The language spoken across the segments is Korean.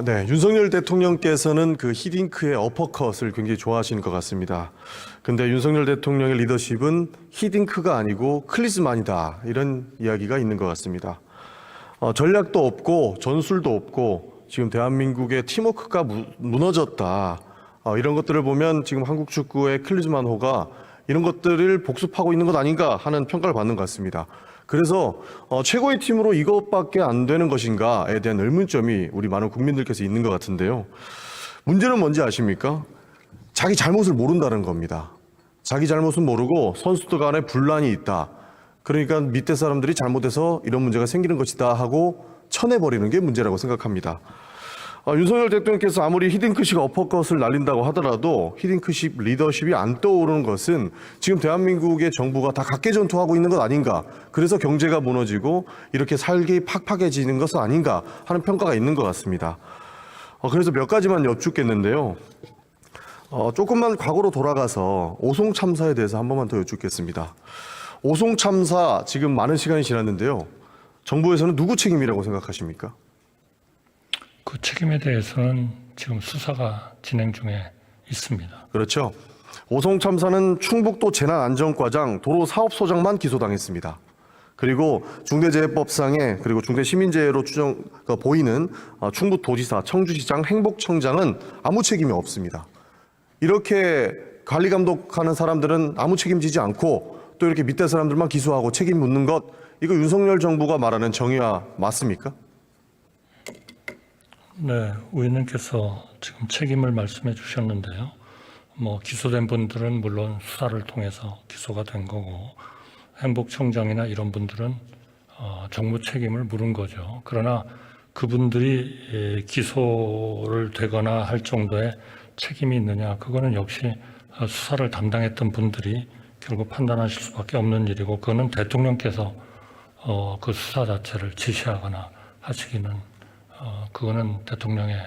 네. 윤석열 대통령께서는 그 히딩크의 어퍼컷을 굉장히 좋아하시는 것 같습니다. 근데 윤석열 대통령의 리더십은 히딩크가 아니고 클리즈만이다. 이런 이야기가 있는 것 같습니다. 전략도 없고 전술도 없고 지금 대한민국의 팀워크가 무너졌다. 이런 것들을 보면 지금 한국 축구의 클리즈만호가 이런 것들을 복습하고 있는 것 아닌가 하는 평가를 받는 것 같습니다. 그래서 최고의 팀으로 이것밖에 안 되는 것인가에 대한 의문점이 우리 많은 국민들께서 있는 것 같은데요. 문제는 뭔지 아십니까? 자기 잘못을 모른다는 겁니다. 자기 잘못은 모르고 선수들 간에 분란이 있다. 그러니까 밑에 사람들이 잘못해서 이런 문제가 생기는 것이다 하고 쳐내버리는 게 문제라고 생각합니다. 윤석열 대통령께서 아무리 히딩크식 어퍼컷을 날린다고 하더라도 히딩크식 리더십이 안 떠오르는 것은 지금 대한민국의 정부가 다 각계전투하고 있는 것 아닌가. 그래서 경제가 무너지고 이렇게 살기 팍팍해지는 것은 아닌가 하는 평가가 있는 것 같습니다. 그래서 몇 가지만 여쭙겠는데요. 조금만 과거로 돌아가서 오송 참사에 대해서 한 번만 더 여쭙겠습니다. 오송 참사 지금 많은 시간이 지났는데요. 정부에서는 누구 책임이라고 생각하십니까? 그 책임에 대해서는 지금 수사가 진행 중에 있습니다. 그렇죠. 오송 참사는 충북도 재난안전과장 도로사업소장만 기소당했습니다. 그리고 중대재해법상에 그리고 중대시민재해로 보이는 충북도지사, 청주시장, 행복청장은 아무 책임이 없습니다. 이렇게 관리 감독하는 사람들은 아무 책임지지 않고 또 이렇게 밑에 사람들만 기소하고 책임 묻는 것, 이거 윤석열 정부가 말하는 정의화 맞습니까? 네, 의원님께서 지금 책임을 말씀해 주셨는데요. 기소된 분들은 물론 수사를 통해서 기소가 된 거고 행복청장이나 이런 분들은 정부 책임을 물은 거죠. 그러나 그분들이 기소를 되거나 할 정도의 책임이 있느냐, 그거는 역시 수사를 담당했던 분들이 결국 판단하실 수밖에 없는 일이고, 그거는 대통령께서 그 수사 자체를 지시하거나 하시기는 그거는 대통령의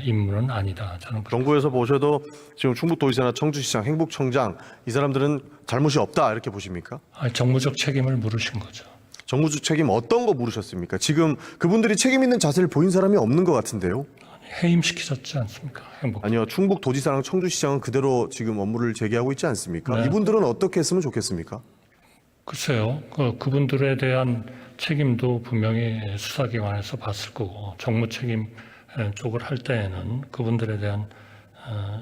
임무는 아니다. 저는 정부에서 보셔도 지금 충북도지사나 청주시장, 행복청장 이 사람들은 잘못이 없다 이렇게 보십니까? 정무적 책임을 물으신 거죠. 정무적 책임 어떤 거 물으셨습니까? 지금 그분들이 책임 있는 자세를 보인 사람이 없는 것 같은데요. 해임시키셨지 않습니까? 아니요, 충북도지사랑 청주시장은 그대로 지금 업무를 재개하고 있지 않습니까? 네. 이분들은 어떻게 했으면 좋겠습니까? 글쎄요, 그분들에 대한 책임도 분명히 수사기관에서 봤을 거고, 정무 책임 쪽을 할 때에는 그분들에 대한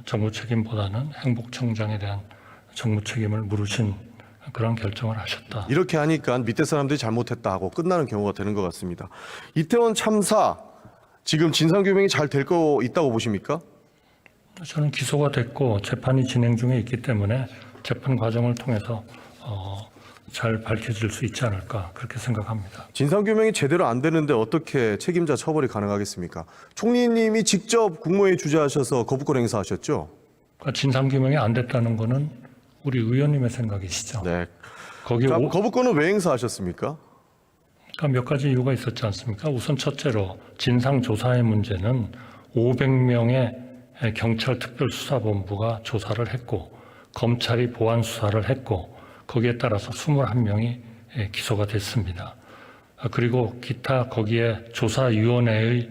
정무 책임보다는 행복청장에 대한 정무 책임을 물으신 그런 결정을 하셨다. 이렇게 하니까 밑에 사람들이 잘못했다 하고 끝나는 경우가 되는 것 같습니다. 이태원 참사 지금 진상규명이 잘 될 거 있다고 보십니까? 저는 기소가 됐고 재판이 진행 중에 있기 때문에 재판 과정을 통해서 잘 밝혀질 수 있지 않을까 그렇게 생각합니다. 진상규명이 제대로 안 되는데 어떻게 책임자 처벌이 가능하겠습니까? 총리님이 직접 국무회의 주재하셔서 거부권 행사하셨죠? 그러니까 진상규명이 안 됐다는 거는 우리 의원님의 생각이시죠. 네. 거기 거부권은 왜 행사하셨습니까? 그러니까 몇 가지 이유가 있었지 않습니까? 우선 첫째로 진상조사의 문제는 500명의 경찰특별수사본부가 조사를 했고 검찰이 보안 수사를 했고 거기에 따라서 21명이 기소가 됐습니다. 그리고 기타 거기에 조사위원회의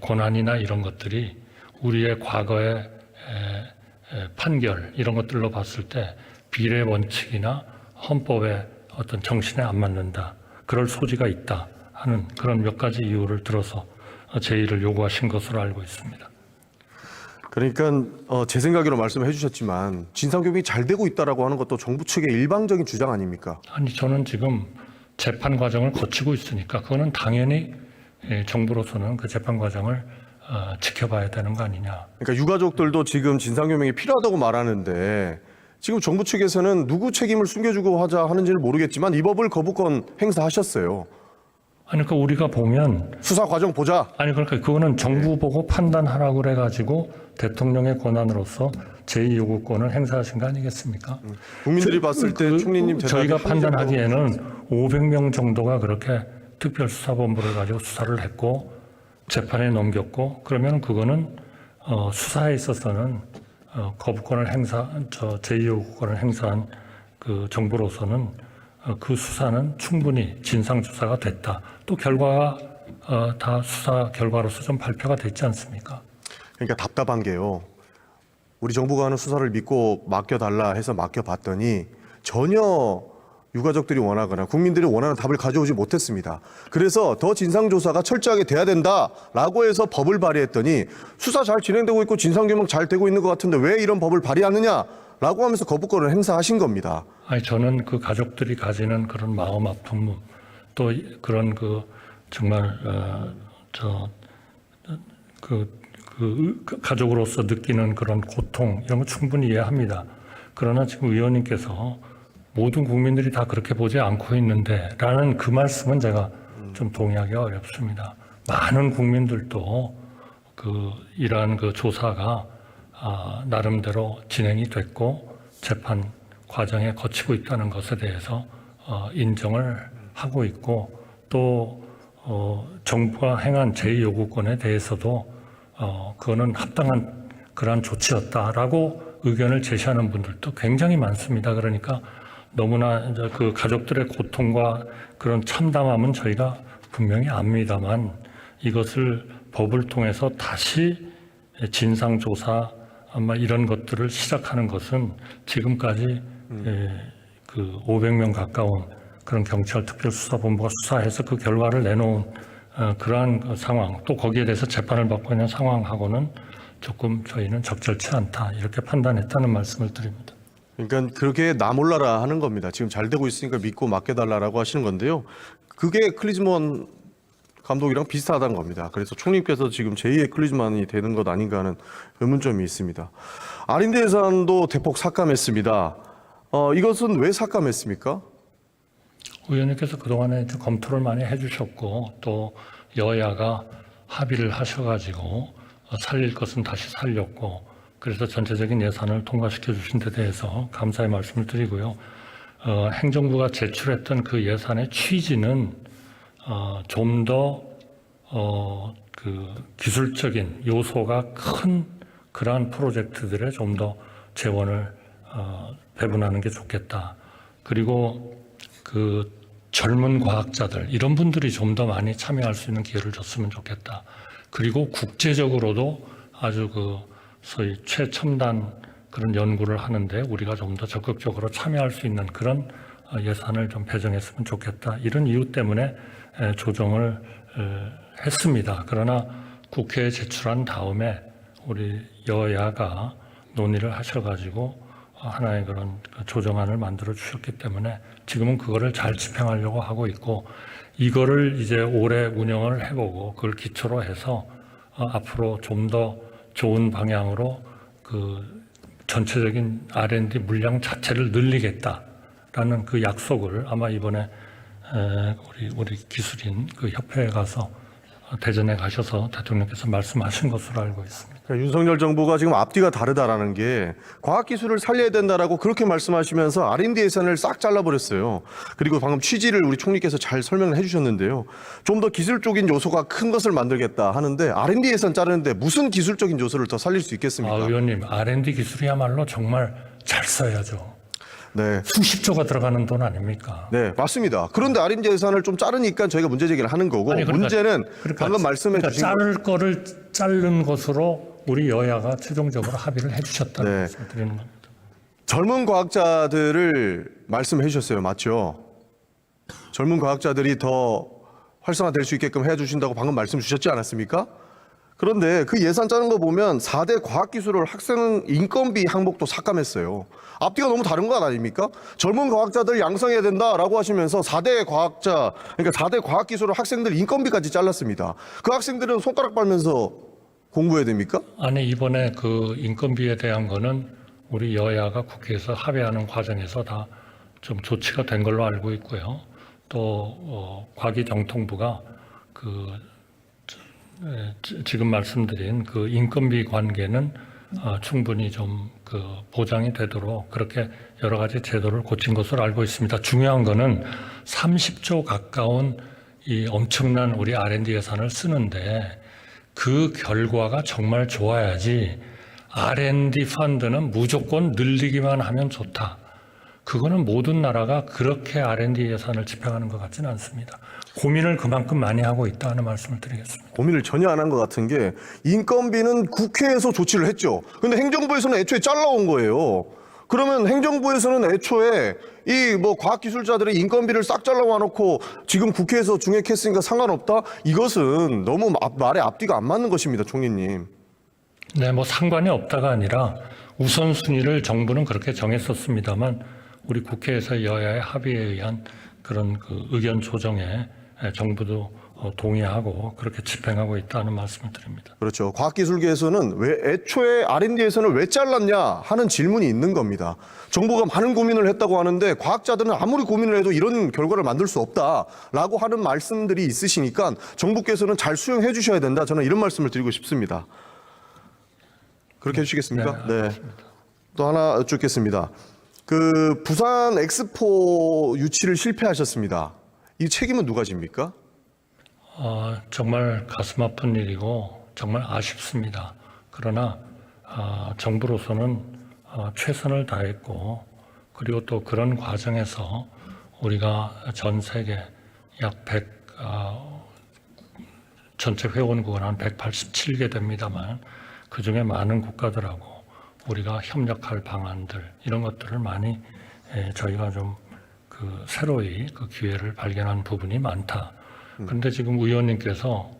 권한이나 이런 것들이 우리의 과거의 판결 이런 것들로 봤을 때 비례 원칙이나 헌법의 어떤 정신에 안 맞는다. 그럴 소지가 있다 하는 그런 몇 가지 이유를 들어서 제의를 요구하신 것으로 알고 있습니다. 그러니까 제 생각으로 말씀해 주셨지만 진상규명이 잘 되고 있다라고 하는 것도 정부 측의 일방적인 주장 아닙니까? 아니 저는 지금 재판 과정을 거치고 있으니까 그거는 당연히 정부로서는 그 재판 과정을 지켜봐야 되는 거 아니냐. 그러니까 유가족들도 지금 진상규명이 필요하다고 말하는데 지금 정부 측에서는 누구 책임을 숨겨주고 하자 하는지는 모르겠지만 이 법을 거부권 행사하셨어요. 아니 그러니까 우리가 보면 수사 과정 보자. 아니 그러니까 그거는 정부 보고 판단하라고 그래가지고 대통령의 권한으로서 제2요구권을 행사하신 거 아니겠습니까? 국민들이 봤을 때 총리님 저희가 판단하기에는 500명 정도가 그렇게 특별수사본부를 가지고 수사를 했고 재판에 넘겼고 그러면 그거는 수사에 있어서는 거부권을 제2요구권을 행사한 그 정부로서는 그 수사는 충분히 진상조사가 됐다. 또 결과가 다 수사 결과로서 좀 발표가 됐지 않습니까? 그러니까 답답한 게요. 우리 정부가 하는 수사를 믿고 맡겨달라 해서 맡겨봤더니 전혀 유가족들이 원하거나 국민들이 원하는 답을 가져오지 못했습니다. 그래서 더 진상조사가 철저하게 돼야 된다라고 해서 법을 발의했더니 수사 잘 진행되고 있고 진상규명 잘 되고 있는 것 같은데 왜 이런 법을 발의하느냐라고 하면서 거부권을 행사하신 겁니다. 아니 저는 그 가족들이 가지는 그런 마음 아픔 또 그런 그 정말 가족으로서 느끼는 그런 고통 이런 거 충분히 이해합니다. 그러나 지금 의원님께서 모든 국민들이 다 그렇게 보지 않고 있는데라는 그 말씀은 제가 좀 동의하기가 어렵습니다. 많은 국민들도 이러한 그 조사가 나름대로 진행이 됐고 재판 과정에 거치고 있다는 것에 대해서 인정을 하고 있고 또 정부가 행한 제2요구권에 대해서도 그거는 합당한 그러한 조치였다라고 의견을 제시하는 분들도 굉장히 많습니다. 그러니까 너무나 이제 그 가족들의 고통과 그런 참담함은 저희가 분명히 압니다만 이것을 법을 통해서 다시 진상조사 아마 이런 것들을 시작하는 것은 지금까지 그 500명 가까운 그런 경찰특별수사본부가 수사해서 그 결과를 내놓은 그러한 상황 또 거기에 대해서 재판을 받고 있는 상황하고는 조금 저희는 적절치 않다 이렇게 판단했다는 말씀을 드립니다. 그러니까 그렇게 나 몰라라 하는 겁니다. 지금 잘 되고 있으니까 믿고 맡겨달라고 하시는 건데요. 그게 클리즈먼 감독이랑 비슷하다는 겁니다. 그래서 총리께서 지금 제2의 클리즈먼이 되는 것 아닌가 하는 의문점이 있습니다. R&D 예산도 대폭 삭감했습니다. 이것은 왜 삭감했습니까? 의원님께서 그동안에 이제 검토를 많이 해주셨고 또 여야가 합의를 하셔가지고 살릴 것은 다시 살렸고 그래서 전체적인 예산을 통과시켜 주신 데 대해서 감사의 말씀을 드리고요. 행정부가 제출했던 그 예산의 취지는 좀 더 그 기술적인 요소가 큰 그러한 프로젝트들에 좀 더 재원을 배분하는 게 좋겠다. 그리고 그 젊은 과학자들 이런 분들이 좀 더 많이 참여할 수 있는 기회를 줬으면 좋겠다. 그리고 국제적으로도 아주 그 소위 최첨단 그런 연구를 하는데 우리가 좀 더 적극적으로 참여할 수 있는 그런 예산을 좀 배정했으면 좋겠다. 이런 이유 때문에 조정을 했습니다. 그러나 국회에 제출한 다음에 우리 여야가 논의를 하셔가지고 하나의 그런 조정안을 만들어 주셨기 때문에 지금은 그거를 잘 집행하려고 하고 있고 이거를 이제 올해 운영을 해보고 그걸 기초로 해서 앞으로 좀 더 좋은 방향으로 그 전체적인 R&D 물량 자체를 늘리겠다라는 그 약속을 아마 이번에 우리 기술인 그 협회에 가서 대전에 가셔서 대통령께서 말씀하신 것으로 알고 있습니다. 그러니까 윤석열 정부가 지금 앞뒤가 다르다라는 게 과학기술을 살려야 된다라고 그렇게 말씀하시면서 R&D 예산을 싹 잘라버렸어요. 그리고 방금 취지를 우리 총리께서 잘 설명을 해주셨는데요. 좀 더 기술적인 요소가 큰 것을 만들겠다 하는데 R&D 예산 자르는데 무슨 기술적인 요소를 더 살릴 수 있겠습니까? 의원님, R&D 기술이야말로 정말 잘 써야죠. 네. 수십조가 들어가는 돈 아닙니까? 네, 맞습니다. 그런데 R&D 예산을 좀 자르니까 저희가 문제 제기를 하는 거고 문제는 방금 말씀해 주신 자를 거를 자른 것으로 우리 여야가 최종적으로 합의를 해주셨다는 말씀을 드리는 겁니다. 젊은 과학자들을 말씀해 주셨어요. 맞죠? 젊은 과학자들이 더 활성화될 수 있게끔 해주신다고 방금 말씀 주셨지 않았습니까? 그런데 그 예산 짜는 거 보면 4대 과학기술을 학생 인건비 항목도 삭감했어요. 앞뒤가 너무 다른 것 아닙니까? 젊은 과학자들 양성해야 된다라고 하시면서 4대 과학자, 그러니까 4대 과학기술을 학생들 인건비까지 잘랐습니다. 그 학생들은 손가락 빨면서 공부해야 됩니까? 아니, 이번에 그 인건비에 대한 거는 우리 여야가 국회에서 합의하는 과정에서 다 좀 조치가 된 걸로 알고 있고요. 또 과기정통부가 지금 말씀드린 그 인건비 관계는 충분히 좀 그 보장이 되도록 그렇게 여러 가지 제도를 고친 것으로 알고 있습니다. 중요한 거는 30조 가까운 이 엄청난 우리 R&D 예산을 쓰는데 그 결과가 정말 좋아야지 R&D 펀드는 무조건 늘리기만 하면 좋다. 그거는 모든 나라가 그렇게 R&D 예산을 집행하는 것 같지는 않습니다. 고민을 그만큼 많이 하고 있다는 말씀을 드리겠습니다. 고민을 전혀 안 한 것 같은 게 인건비는 국회에서 조치를 했죠. 근데 행정부에서는 애초에 잘라온 거예요. 그러면 행정부에서는 애초에 이 뭐 과학기술자들의 인건비를 싹 잘라와 놓고 지금 국회에서 중액했으니까 상관없다? 이것은 너무 말의 앞뒤가 안 맞는 것입니다, 총리님. 네, 뭐 상관이 없다가 아니라 우선순위를 정부는 그렇게 정했었습니다만 우리 국회에서 여야의 합의에 의한 그런 그 의견 조정에 정부도 동의하고 그렇게 집행하고 있다는 말씀을 드립니다. 그렇죠. 과학기술계에서는 왜 애초에 R&D에서는 왜 잘랐냐 하는 질문이 있는 겁니다. 정부가 많은 고민을 했다고 하는데 과학자들은 아무리 고민을 해도 이런 결과를 만들 수 없다라고 하는 말씀들이 있으시니까 정부께서는 잘 수용해 주셔야 된다. 저는 이런 말씀을 드리고 싶습니다. 그렇게 해주시겠습니까? 네. 또 하나 여쭙겠습니다. 그 부산 엑스포 유치를 실패하셨습니다. 이 책임은 누가 집니까? 정말 가슴 아픈 일이고 정말 아쉽습니다. 그러나 정부로서는 최선을 다했고 그리고 또 그런 과정에서 우리가 전 세계 약 100, 전체 회원국은 한 187개 됩니다만 그중에 많은 국가들하고 우리가 협력할 방안들 이런 것들을 많이 저희가 좀 새로이 그 기회를 발견한 부분이 많다. 그런데 지금 의원님께서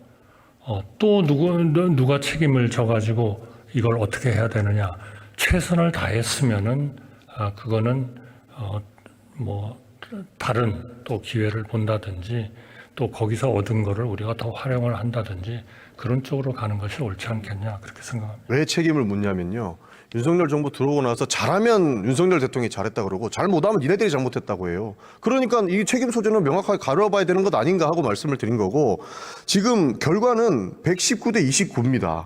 또 누가 책임을 져가지고 이걸 어떻게 해야 되느냐. 최선을 다했으면은 그거는 뭐 다른 또 기회를 본다든지 또 거기서 얻은 거를 우리가 더 활용을 한다든지 그런 쪽으로 가는 것이 옳지 않겠냐 그렇게 생각합니다. 왜 책임을 묻냐면요. 윤석열 정부 들어오고 나서 잘하면 윤석열 대통령이 잘했다 그러고 잘 못하면 니네들이 잘못했다고 해요. 그러니까 이 책임 소재는 명확하게 가려봐야 되는 것 아닌가 하고 말씀을 드린 거고 지금 결과는 119대 29입니다.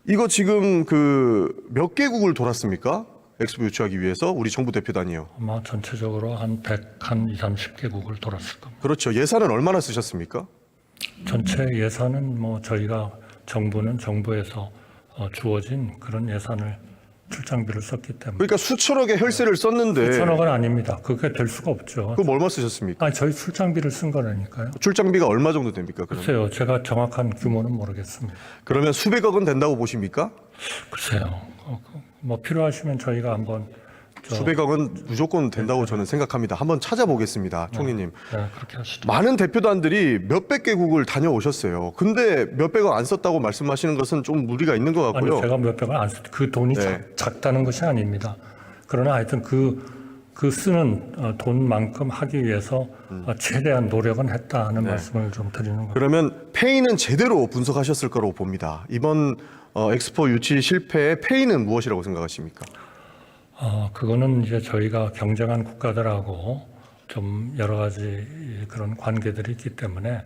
이거 지금 몇 개국을 돌았습니까? 엑스포 유치하기 위해서 우리 정부 대표단이요. 아마 전체적으로 한 130개국을 돌았을 겁니다. 그렇죠. 예산은 얼마나 쓰셨습니까? 전체 예산은 뭐 저희가 정부는 정부에서 주어진 그런 예산을 출장비를 썼기 때문에 그러니까 수천억의 혈세를 썼는데 수천억은 아닙니다. 그게 될 수가 없죠. 그럼 얼마 쓰셨습니까? 아니 저희 출장비를 쓴 거라니까요. 출장비가 얼마 정도 됩니까? 그러면? 글쎄요, 제가 정확한 규모는 모르겠습니다. 그러면 수백억은 된다고 보십니까? 글쎄요, 뭐 필요하시면 저희가 한번 수백억은 무조건 된다고 저는 생각합니다. 한번 찾아보겠습니다, 총리님. 네, 그렇게 하시죠. 많은 대표단들이 몇백 개국을 다녀오셨어요. 근데 몇백억 안 썼다고 말씀하시는 것은 좀 무리가 있는 것 같고요. 아니 제가 몇백을 안 썼. 그 돈이 네. 작다는 것이 아닙니다. 그러나 하여튼 그 쓰는 돈만큼 하기 위해서 최대한 노력은 했다는 말씀을 좀 드리는 거예요. 그러면 페이는 제대로 분석하셨을 거라고 봅니다. 이번 엑스포 유치 실패의 페이는 무엇이라고 생각하십니까? 그거는 이제 저희가 경쟁한 국가들하고 좀 여러 가지 그런 관계들이 있기 때문에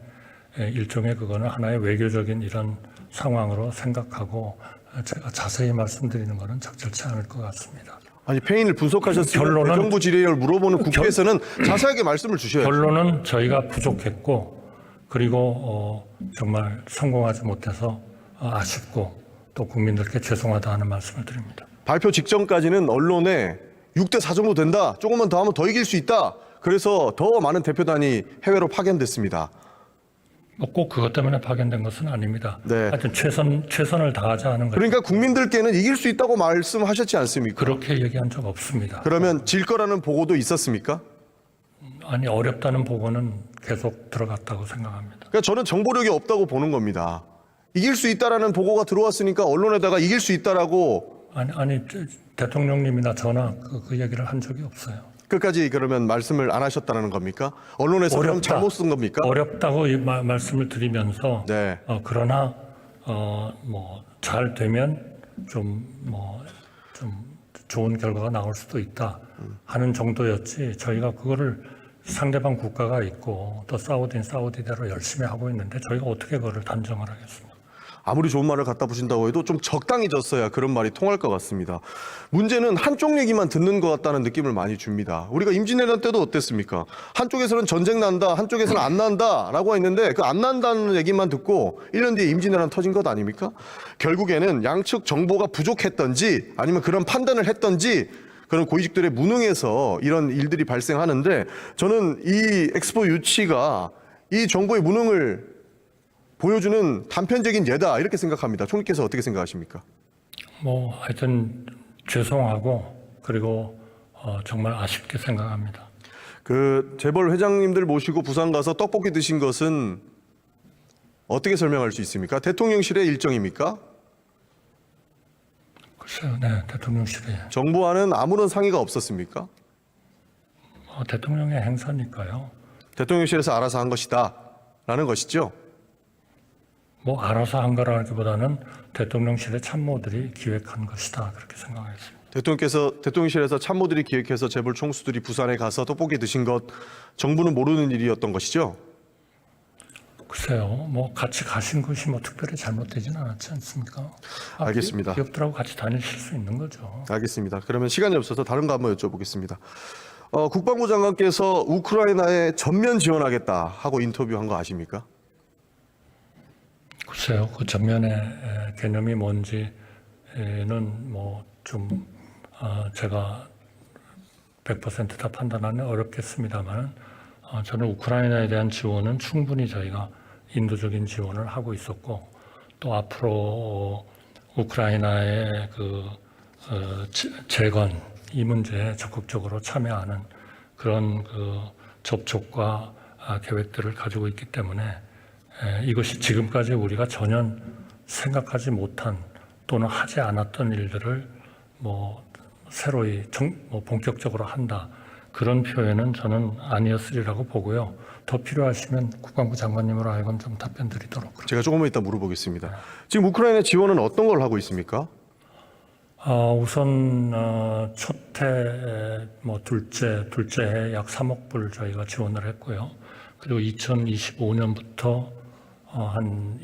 일종의 그거는 하나의 외교적인 이런 상황으로 생각하고 제가 자세히 말씀드리는 것은 적절치 않을 것 같습니다. 아니 페인을 분석하셨으면 결론은- 대정부 질의를 물어보는 국회에서는 자세하게 말씀을 주셔야죠. 결론은 저희가 부족했고 그리고 정말 성공하지 못해서 아쉽고 또 국민들께 죄송하다 하는 말씀을 드립니다. 발표 직전까지는 언론에 6대 4 정도 된다. 조금만 더 하면 더 이길 수 있다. 그래서 더 많은 대표단이 해외로 파견됐습니다. 뭐 꼭 그것 때문에 파견된 것은 아닙니다. 네. 하여튼 최선을 다하자 하는 거죠. 그러니까 국민들께는 이길 수 있다고 말씀하셨지 않습니까? 그렇게 얘기한 적 없습니다. 그러면 질 거라는 보고도 있었습니까? 아니 어렵다는 보고는 계속 들어갔다고 생각합니다. 그러니까 저는 정보력이 없다고 보는 겁니다. 이길 수 있다라는 보고가 들어왔으니까 언론에다가 이길 수 있다라고 아니 대통령님이나 저나 그 얘기를 한 적이 없어요. 끝까지 그러면 말씀을 안 하셨다는 겁니까? 언론에서 그럼 잘못 쓴 겁니까? 어렵다고 말씀을 드리면서 네. 그러나 뭐 잘 되면 좀 좋은 결과가 나올 수도 있다 하는 정도였지 저희가 그거를 상대방 국가가 있고 또 사우디대로 열심히 하고 있는데 저희가 어떻게 그거를 단정을 하겠습니까? 아무리 좋은 말을 갖다 부신다고 해도 좀 적당히 졌어야 그런 말이 통할 것 같습니다. 문제는 한쪽 얘기만 듣는 것 같다는 느낌을 많이 줍니다. 우리가 임진왜란 때도 어땠습니까? 한쪽에서는 전쟁 난다, 한쪽에서는 안 난다라고 했는데 그 안 난다는 얘기만 듣고 1년 뒤에 임진왜란 터진 것 아닙니까? 결국에는 양측 정보가 부족했던지 아니면 그런 판단을 했던지 그런 고위직들의 무능에서 이런 일들이 발생하는데 저는 이 엑스포 유치가 이 정부의 무능을 보여주는 단편적인 예다 이렇게 생각합니다. 총리께서 어떻게 생각하십니까? 뭐 하여튼 죄송하고 그리고 정말 아쉽게 생각합니다. 그 재벌 회장님들 모시고 부산 가서 떡볶이 드신 것은 어떻게 설명할 수 있습니까? 대통령실의 일정입니까? 글쎄요, 네, 대통령실에 정부와는 아무런 상의가 없었습니까? 대통령의 행사니까요. 대통령실에서 알아서 한 것이다 라는 것이죠. 뭐 알아서 한 거라기보다는 대통령실의 참모들이 기획한 것이다 그렇게 생각했습니다. 대통령실에서 참모들이 기획해서 재벌 총수들이 부산에 가서 떡볶이 드신 것 정부는 모르는 일이었던 것이죠. 글쎄요, 뭐 같이 가신 것이 뭐 특별히 잘못되지는 않았지 않습니까? 알겠습니다. 기업들하고 같이 다니실 수 있는 거죠. 알겠습니다. 그러면 시간이 없어서 다른 거 한번 여쭤보겠습니다. 국방부 장관께서 우크라이나에 전면 지원하겠다 하고 인터뷰한 거 아십니까? 글쎄요, 그 전면의 개념이 뭔지는 뭐 좀 제가 100% 다 판단하는 어렵겠습니다만 저는 우크라이나에 대한 지원은 충분히 저희가 인도적인 지원을 하고 있었고 또 앞으로 우크라이나의 그 재건 이 문제에 적극적으로 참여하는 그런 그 접촉과 계획들을 가지고 있기 때문에 이것이 지금까지 우리가 전혀 생각하지 못한 또는 하지 않았던 일들을 뭐 새로이 뭐 본격적으로 한다. 그런 표현은 저는 아니었으리라고 보고요. 더 필요하시면 국방부 장관님으로 하여금 좀 답변 드리도록. 제가 조금만 이따 물어보겠습니다. 지금 우크라이나 지원은 어떤 걸 하고 있습니까? 우선 첫해 뭐 둘째 해 약 3억 불 저희가 지원을 했고요. 그리고 2025년부터 한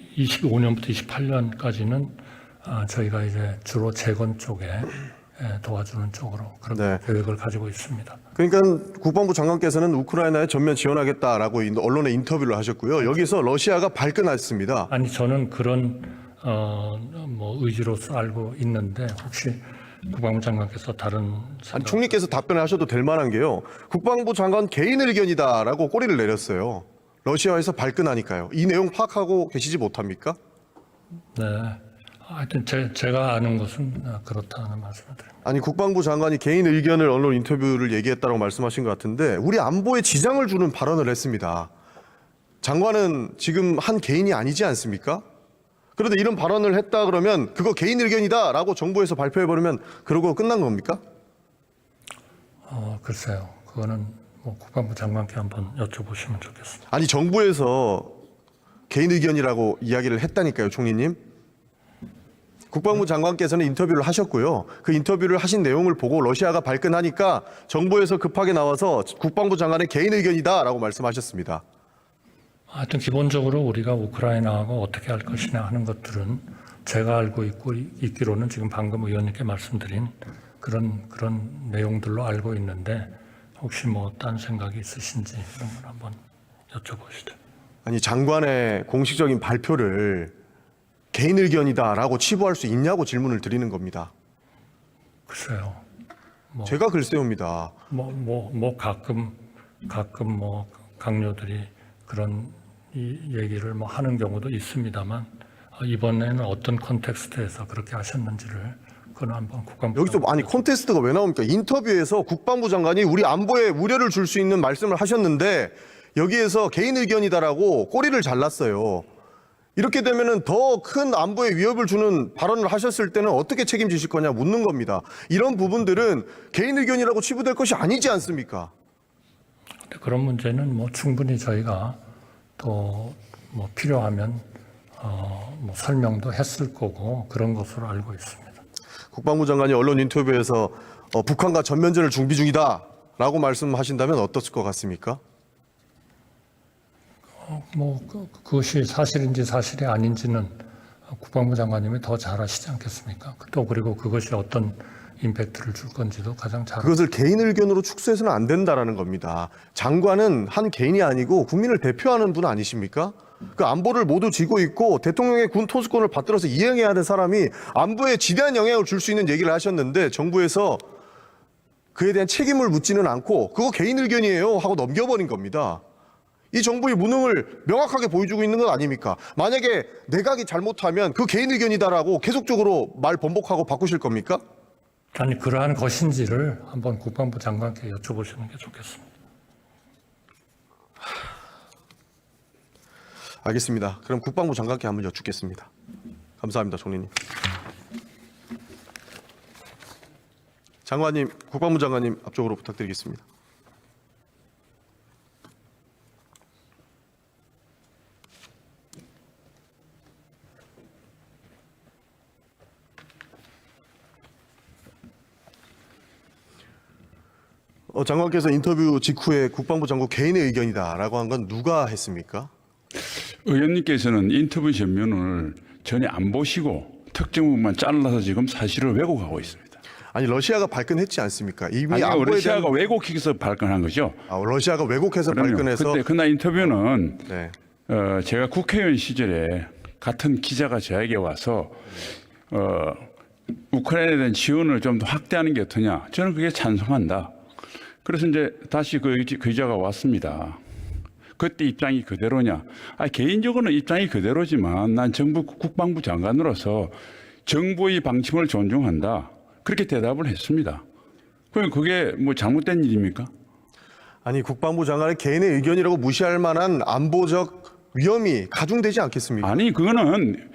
25년부터 28년까지는 저희가 이제 주로 재건 쪽에 도와주는 쪽으로 그런 네. 계획을 가지고 있습니다. 그러니까 국방부 장관께서는 우크라이나에 전면 지원하겠다라고 언론에 인터뷰를 하셨고요. 여기서 러시아가 발끈했습니다. 아니 저는 그런 뭐 의지로서 알고 있는데 혹시 국방부 장관께서 다른 아니, 총리께서 답변을 하셔도 될 만한 게요. 국방부 장관 개인 의견이다라고 꼬리를 내렸어요. 러시아에서 발끈하니까요. 이 내용 파악하고 계시지 못합니까? 네. 하여튼 제가 아는 것은 그렇다는 말씀을 드립니다. 아니 국방부 장관이 개인 의견을 언론 인터뷰를 얘기했다고 말씀하신 것 같은데 우리 안보에 지장을 주는 발언을 했습니다. 장관은 지금 한 개인이 아니지 않습니까? 그런데 이런 발언을 했다 그러면 그거 개인 의견이다라고 정부에서 발표해버리면 그러고 끝난 겁니까? 글쎄요. 그거는 뭐 국방부 장관께 한번 여쭤보시면 좋겠습니다. 아니 정부에서 개인 의견이라고 이야기를 했다니까요, 총리님. 국방부 장관께서는 인터뷰를 하셨고요. 그 인터뷰를 하신 내용을 보고 러시아가 발끈하니까 정부에서 급하게 나와서 국방부 장관의 개인 의견이다라고 말씀하셨습니다. 하여튼 기본적으로 우리가 우크라이나하고 어떻게 할 것이냐 하는 것들은 제가 알고 있기로는 지금 방금 의원님께 말씀드린 그런 내용들로 알고 있는데 혹시 뭐 딴 생각이 있으신지 이런 걸 한번 여쭤보시죠. 아니 장관의 공식적인 발표를 개인 의견이다라고 치부할 수 있냐고 질문을 드리는 겁니다. 글쎄요. 제가 글쎄옵니다. 가끔 뭐 강요들이 그런 이 얘기를 뭐 하는 경우도 있습니다만 이번에는 어떤 컨텍스트에서 그렇게 하셨는지를 그건 한번 국방부 여기서 아니 콘테스트가 왜 나옵니까? 인터뷰에서 국방부 장관이 우리 안보에 우려를 줄 수 있는 말씀을 하셨는데 여기에서 개인 의견이다라고 꼬리를 잘랐어요. 이렇게 되면은 더 큰 안보에 위협을 주는 발언을 하셨을 때는 어떻게 책임지실 거냐 묻는 겁니다. 이런 부분들은 개인 의견이라고 치부될 것이 아니지 않습니까? 그런 문제는 뭐 충분히 저희가 또 뭐 필요하면 뭐 설명도 했을 거고 그런 것으로 알고 있습니다. 국방부 장관이 언론 인터뷰에서 북한과 전면전을 준비 중이다라고 말씀하신다면 어떻을 것 같습니까? 그것이 사실인지 사실이 아닌지는 국방부 장관님이 더 잘 아시지 않겠습니까? 또 그리고 그것이 어떤 임팩트를 줄 건지도 가장 잘. 그것을 개인 의견으로 축소해서는 안 된다라는 겁니다. 장관은 한 개인이 아니고 국민을 대표하는 분 아니십니까? 그 안보를 모두 쥐고 있고 대통령의 군 토수권을 받들어서 이행해야 하는 사람이 안보에 지대한 영향을 줄 수 있는 얘기를 하셨는데 정부에서 그에 대한 책임을 묻지는 않고 그거 개인 의견이에요 하고 넘겨버린 겁니다. 이 정부의 무능을 명확하게 보여주고 있는 것 아닙니까? 만약에 내각이 잘못하면 그 개인 의견이다라고 계속적으로 말 번복하고 바꾸실 겁니까? 아니 그러한 것인지를 한번 국방부 장관께 여쭤보시는 게 좋겠습니다. 알겠습니다. 그럼 국방부 장관께 한번 여쭙겠습니다. 감사합니다, 총리님. 장관님, 국방부 장관님 앞쪽으로 부탁드리겠습니다. 장관께서 인터뷰 직후에 국방부 장관 개인의 의견이다라고 한 건 누가 했습니까? 의원님께서는 인터뷰 전면을 전혀 안 보시고 특정 부분만 잘라서 지금 사실을 왜곡하고 있습니다. 아니 러시아가 발끈했지 않습니까? 이미 아니요, 안보에 러시아가 대한 왜곡해서 발끈한 거죠. 러시아가 왜곡해서 그럼요. 발끈해서 그때 그날 인터뷰는 네. 제가 국회의원 시절에 같은 기자가 저에게 와서 우크라이나에 대한 지원을 좀 더 확대하는 게 어떠냐. 저는 그게 찬성한다. 그래서 이제 다시 그 기자가 왔습니다. 그때 입장이 그대로냐? 개인적으로는 입장이 그대로지만 난 정부 국방부 장관으로서 정부의 방침을 존중한다. 그렇게 대답을 했습니다. 그럼 그게 뭐 잘못된 일입니까? 아니 국방부 장관의 개인의 의견이라고 무시할 만한 안보적 위험이 가중되지 않겠습니까? 아니 그거는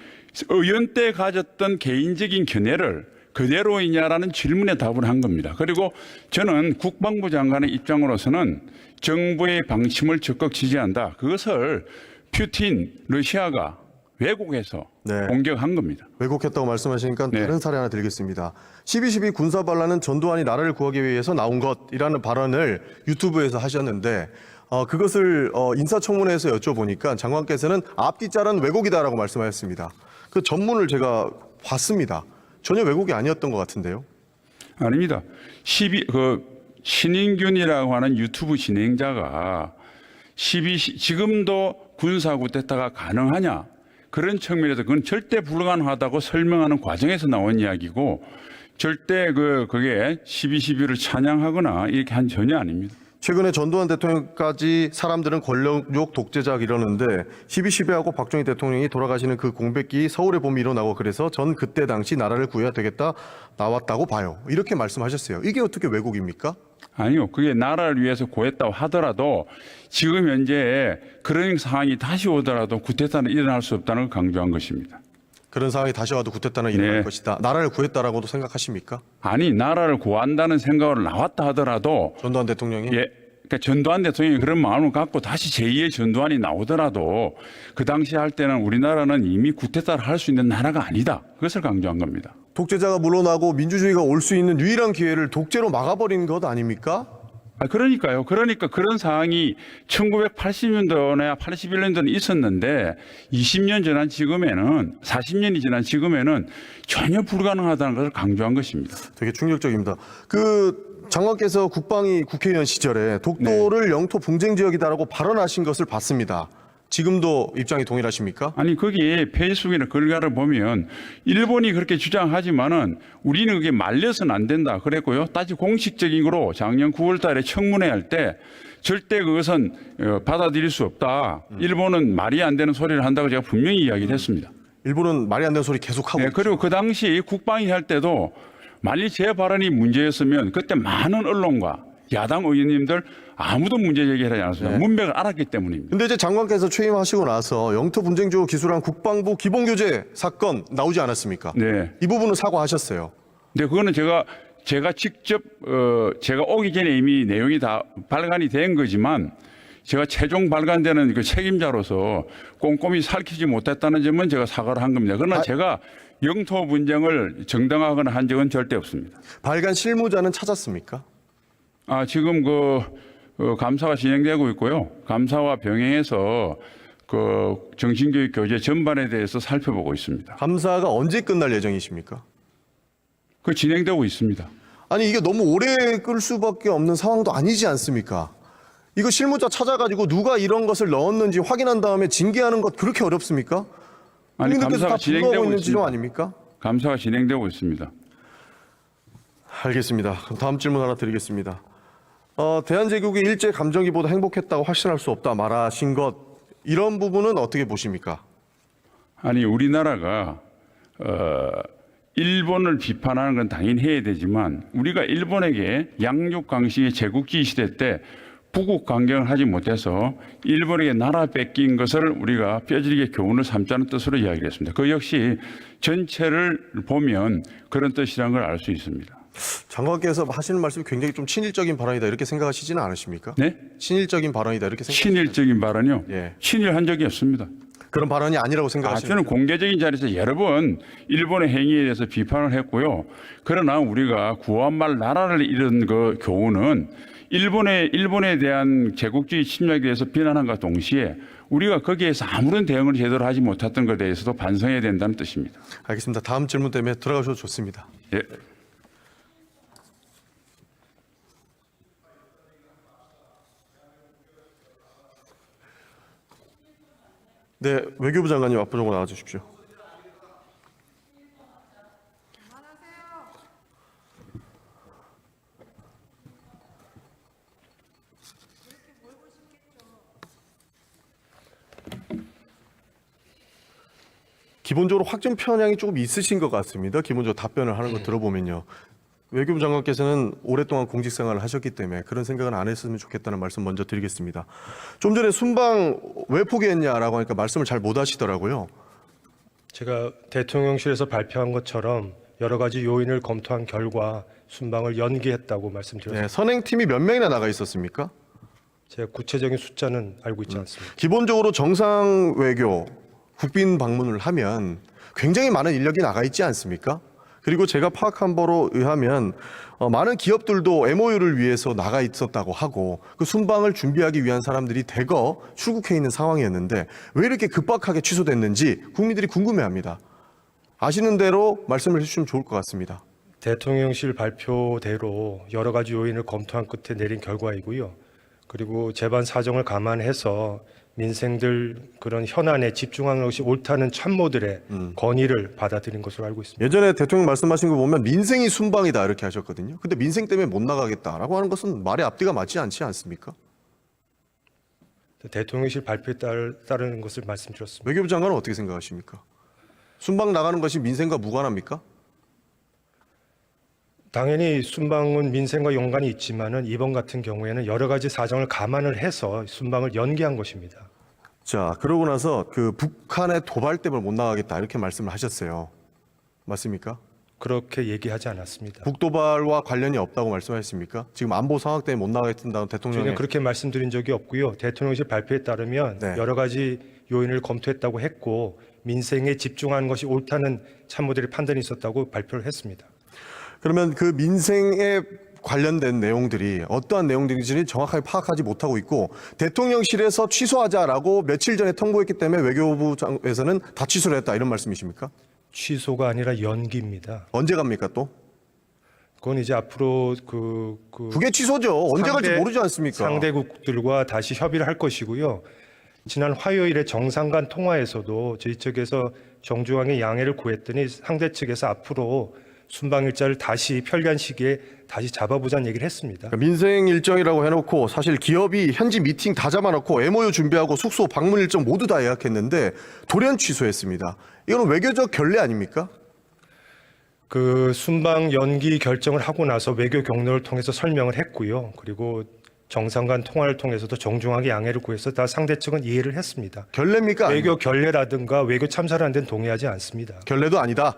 의원 때 가졌던 개인적인 견해를 그대로이냐라는 질문에 답을 한 겁니다. 그리고 저는 국방부 장관의 입장으로서는 정부의 방침을 적극 지지한다. 그것을 푸틴 러시아가 왜곡해서 네. 공격한 겁니다. 왜곡했다고 말씀하시니까 네. 다른 사례 하나 드리겠습니다. 12.12 군사반란은 전두환이 나라를 구하기 위해서 나온 것이라는 발언을 유튜브에서 하셨는데 그것을 인사청문회에서 여쭤보니까 장관께서는 앞뒤 자른 왜곡이다라고 말씀하셨습니다. 그 전문을 제가 봤습니다. 전혀 왜곡이 아니었던 것 같은데요. 아닙니다. 신인균이라고 하는 유튜브 진행자가 지금도 군사구 됐다가 가능하냐 그런 측면에서 그건 절대 불가능하다고 설명하는 과정에서 나온 이야기고 절대 그게 12.12를 찬양하거나 이렇게 한 전혀 아닙니다. 최근에 전두환 대통령까지 사람들은 권력욕 독재자 이러는데 12.12하고 박정희 대통령이 돌아가시는 그 공백기 서울의 봄이 일어나고 그래서 전 그때 당시 나라를 구해야 되겠다 나왔다고 봐요. 이렇게 말씀하셨어요. 이게 어떻게 왜곡입니까? 아니요. 그게 나라를 위해서 구했다고 하더라도 지금 현재 그런 상황이 다시 오더라도 쿠데타는 일어날 수 없다는 걸 강조한 것입니다. 그런 상황이 다시 와도 쿠데타는 일어날 네. 것이다. 나라를 구했다라고도 생각하십니까? 아니 나라를 구한다는 생각으로 나왔다 하더라도 전두환 대통령이? 그러니까 전두환 대통령이 그런 마음을 갖고 다시 제2의 전두환이 나오더라도 그 당시 할 때는 우리나라는 이미 쿠데타를 할 수 있는 나라가 아니다. 그것을 강조한 겁니다. 독재자가 물러나고 민주주의가 올 수 있는 유일한 기회를 독재로 막아버린 것 아닙니까? 그러니까요. 그러니까 그런 상황이 1980년도나 81년도는 있었는데 20년 지난 지금에는 40년이 지난 지금에는 전혀 불가능하다는 것을 강조한 것입니다. 되게 충격적입니다. 장관께서 국방위 국회의원 시절에 독도를 영토 분쟁 지역이다라고 발언하신 것을 봤습니다. 지금도 입장이 동일하십니까? 아니 거기 페이스북이나 글가를 보면 일본이 그렇게 주장하지만은 우리는 그게 말려서는 안 된다 그랬고요. 따지 공식적인 거로 작년 9월 달에 청문회 할 때 절대 그것은 받아들일 수 없다. 일본은 말이 안 되는 소리를 한다고 제가 분명히 이야기를 했습니다. 일본은 말이 안 되는 소리 계속하고 네, 그리고 그 당시 국방위 할 때도 만일 제 발언이 문제였으면 그때 많은 언론과 야당 의원님들 아무도 문제 제기하지 않았습니다. 문맥을 알았기 때문입니다. 근데 이제 장관께서 취임하시고 나서 영토 분쟁 지역 기술한 국방부 기본교재 사건 나오지 않았습니까? 네. 이 부분은 사과하셨어요. 근데 그거는 제가 직접 제가 오기 전에 이미 내용이 다 발간이 된 거지만 제가 최종 발간되는 그 책임자로서 꼼꼼히 살피지 못했다는 점은 제가 사과를 한 겁니다. 그러나 제가 영토 분쟁을 정당화하거나 한 적은 절대 없습니다. 발간 실무자는 찾았습니까? 지금 감사가 진행되고 있고요. 감사와 병행해서 정신교육 교재 전반에 대해서 살펴보고 있습니다. 감사가 언제 끝날 예정이십니까? 진행되고 있습니다. 아니 이게 너무 오래 끌 수밖에 없는 상황도 아니지 않습니까? 이거 실무자 찾아가지고 누가 이런 것을 넣었는지 확인한 다음에 징계하는 것 그렇게 어렵습니까? 아니, 국민들께서 다 감사가 분노하고 진행되고 있는 지점 있습니다. 아닙니까? 감사가 진행되고 있습니다. 알겠습니다. 그럼 다음 질문 하나 드리겠습니다. 대한제국이 일제 감정기보다 행복했다고 확신할 수 없다 말하신 것, 이런 부분은 어떻게 보십니까? 아니, 우리나라가 일본을 비판하는 건 당연히 해야 되지만 우리가 일본에게 양육 강식의 제국주의 시대 때 부국 강경을 하지 못해서 일본에게 나라 뺏긴 것을 우리가 뼈저리게 교훈을 삼자는 뜻으로 이야기를 했습니다. 그 역시 전체를 보면 그런 뜻이라는 걸 알 수 있습니다. 장관께서 하시는 말씀이 굉장히 좀 친일적인 발언이다 이렇게 생각하시지는 않으십니까? 네? 친일적인 발언이다 이렇게 친일적인 발언이요? 예. 친일한 적이 없습니다. 그런 발언이 아니라고 생각하시는 저는 공개적인 자리에서 여러 번 일본의 행위에 대해서 비판을 했고요. 그러나 우리가 구한말 나라를 잃은 그 교훈은 일본에 대한 제국주의 침략에 대해서 비난함과 동시에 우리가 거기에서 아무런 대응을 제대로 하지 못했던 것에 대해서도 반성해야 된다는 뜻입니다. 알겠습니다. 다음 질문 때문에 들어가셔도 좋습니다. 예. 네, 외교부 장관님 앞으로 나와 주십시오. 기본적으로 확정 편향이 조금 있으신 것 같습니다. 기본적으로 답변을 하는 거 들어보면요. 외교부 장관께서는 오랫동안 공직 생활을 하셨기 때문에 그런 생각은 안 했으면 좋겠다는 말씀 먼저 드리겠습니다. 좀 전에 순방 왜 포기했냐라고 하니까 말씀을 잘 못 하시더라고요. 제가 대통령실에서 발표한 것처럼 여러 가지 요인을 검토한 결과 순방을 연기했다고 말씀드렸습니다. 네, 선행팀이 몇 명이나 나가 있었습니까? 제가 구체적인 숫자는 알고 있지 않습니다. 기본적으로 정상 외교, 국빈 방문을 하면 굉장히 많은 인력이 나가 있지 않습니까? 그리고 제가 파악한 바로 의하면 많은 기업들도 MOU를 위해서 나가 있었다고 하고 그 순방을 준비하기 위한 사람들이 대거 출국해 있는 상황이었는데 왜 이렇게 급박하게 취소됐는지 국민들이 궁금해합니다. 아시는 대로 말씀을 해주시면 좋을 것 같습니다. 대통령실 발표대로 여러 가지 요인을 검토한 끝에 내린 결과이고요. 그리고 재반 사정을 감안해서 민생들 그런 현안에 집중하는 것이 옳다는 참모들의 건의를 받아들인 것으로 알고 있습니다. 예전에 대통령 말씀하신 거 보면 민생이 순방이다 이렇게 하셨거든요. 근데 민생 때문에 못 나가겠다라고 하는 것은 말의 앞뒤가 맞지 않지 않습니까? 대통령실 발표에 따르는 것을 말씀드렸습니다. 외교부 장관은 어떻게 생각하십니까? 순방 나가는 것이 민생과 무관합니까? 당연히 순방은 민생과 연관이 있지만은 이번 같은 경우에는 여러 가지 사정을 감안을 해서 순방을 연기한 것입니다. 자, 그러고 나서 그 북한의 도발 때문에 못 나가겠다 이렇게 말씀을 하셨어요. 맞습니까? 그렇게 얘기하지 않았습니다. 북도발과 관련이 없다고 말씀하셨습니까? 지금 안보 상황 때문에 못 나가겠다는 대통령의 저희는 그렇게 말씀드린 적이 없고요. 대통령실 발표에 따르면 네. 여러 가지 요인을 검토했다고 했고 민생에 집중하는 것이 옳다는 참모들의 판단이 있었다고 발표를 했습니다. 그러면 그 민생에 관련된 내용들이 어떠한 내용들인지는 정확하게 파악하지 못하고 있고 대통령실에서 취소하자라고 며칠 전에 통보했기 때문에 외교부에서는 다 취소를 했다 이런 말씀이십니까? 취소가 아니라 연기입니다. 언제 갑니까 또? 그건 이제 앞으로 그게 취소죠. 언제 갈지 상대- 모르지 않습니까? 상대국들과 다시 협의를 할 것이고요. 지난 화요일에 정상 간 통화에서도 저희 측에서 정중하게 양해를 구했더니 상대 측에서 앞으로 순방 일자를 다시 편리한 시기에 다시 잡아보자는 얘기를 했습니다. 그러니까 민생 일정이라고 해놓고 사실 기업이 현지 미팅 다 잡아놓고 MOU 준비하고 숙소 방문 일정 모두 다 예약했는데 돌연 취소했습니다. 이거는 외교적 결례 아닙니까? 그 순방 연기 결정을 하고 나서 외교 경로를 통해서 설명을 했고요. 그리고 정상 간 통화를 통해서도 정중하게 양해를 구해서 다 상대 측은 이해를 했습니다. 결례입니까? 외교 결례라든가 외교 참사라는 데는 동의하지 않습니다. 결례도 아니다.